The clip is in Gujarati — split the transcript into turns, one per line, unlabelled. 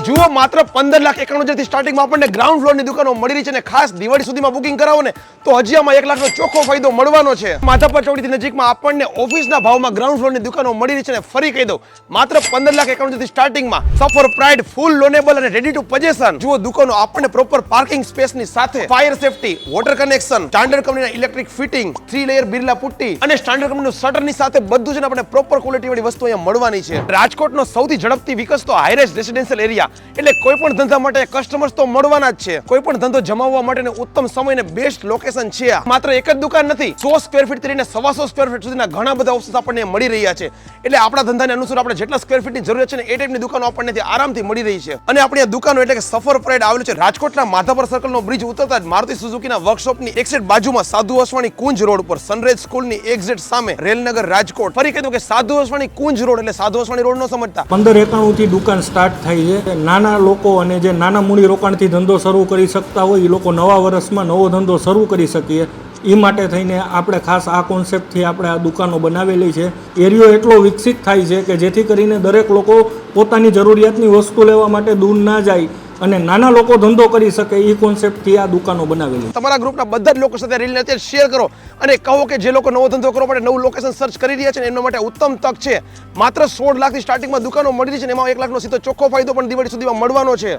જુઓ માત્ર 15,91,000 થી સ્ટાર્ટિંગમાં આપણને ગ્રાઉન્ડ ફ્લોરની દુકાનો મળી રહી છે અને ખાસ દિવાળી સુધીમાં બુકિંગ કરાવો ને તો હજી આમાં 1 લાખનો ચોખ્ખો ફાયદો મળવાનો છે. માધાપર ચોકડીથી નજીકમાં આપણને ઓફિસના ભાવમાં ગ્રાઉન્ડ ફ્લોરની દુકાનો મળી રહી છે અને ફરી કહી દઉં માત્ર 15,91,000 થી સ્ટાર્ટિંગમાં સફર પ્રાઇડ ફૂલ લોનેબલ અને રેડી ટુ પોઝેશન. જુઓ દુકાનો આપણને પ્રોપર પાર્કિંગ સ્પેસની સાથે fire safety, water connection, standard કંપનીના ઇલેક્ટ્રિક ફિટિંગ, 3 લેયર બિરલા પુટ્ટી અને સ્ટાન્ડર્ડ કંપનીનું શટરની સાથે બધું જ આપણે પ્રોપર ક્વોલિટી વાળી વસ્તુ અહીંયા મળવાની છે. રાજકોટનો સૌથી ઝડપથી વિકસતો હાઈરેઝ રેસિડેન્શિયલ એરિયા એટલે કોઈ પણ ધંધા માટે કસ્ટમર્સ તો મળવાના જ છે. કોઈ પણ ધંધો જમાવવા માટેનું ઉત્તમ સમય અને બેસ્ટ લોકેશન છે. માત્ર એક જ દુકાન નથી, 100 સ્ક્વેર ફીટ થી લઈને 125 સ્ક્વેર ફીટ સુધીના ઘણા બધા ઓપ્શન્સ આપણને મળી રહ્યા છે. એટલે આપણા ધંધાને અનુસાર આપણે જેટલા સ્ક્વેર ફીટની જરૂરિયાત છે ને એ ટાઈપની દુકાનો આપણને આરામથી મળી રહી છે. અને આપણી આ દુકાનો એટલે કે સફર પ્રાઇડ આવેલું છે રાજકોટના માધાપર સર્કલનો બ્રિજ ઉતરતા જ મારુતિ સુઝુકીના વર્કશોપની એક્ઝેક્ટ બાજુમાં સાધુ વસવાણી કુંજ રોડ ઉપર સનરાઈઝ સ્કૂલની એક્ઝેક્ટ સામે રેલનગર રાજકોટ. ફરી કહી દઉં કે સાધુ વસવાણી કુંજ રોડ એટલે સાધુ વસવાણી રોડ નો સમજતા
1591 થી દુકાન સ્ટાર્ટ થાય છે. નાના લોકો અને જે નાના મૂડી રોકાણથી ધંધો શરૂ કરી શકતા હોય એ લોકો નવા વર્ષમાં નવો ધંધો શરૂ કરી શકીએ એ માટે થઈને આપણે ખાસ આ કોન્સેપ્ટથી આપણે આ દુકાનો બનાવેલી છે. એરિયો એટલો વિકસિત થાય છે કે જેથી કરીને દરેક લોકો પોતાની જરૂરિયાતની વસ્તુ લેવા માટે દૂર ના જાય અને નાના લોકો ધંધો કરી શકે એ કોન્સેપ્ટથી આ દુકાનો બનાવેલી.
તમારા ગ્રુપના બધા જ લોકો સાથે રીલને અત્યારે શેર કરો અને કહો કે જે લોકો નવો ધંધો કરવા માટે નવું લોકેશન સર્ચ કરી રહ્યા છે ને એમના માટે ઉત્તમ તક છે. માત્ર 16 લાખથી સ્ટાર્ટિંગમાં દુકાનો મળી રહી છે ને એમાં 1 લાખનો સીધો ચોખ્ખો ફાયદો પણ દિવાળી સુધીમાં મળવાનો છે.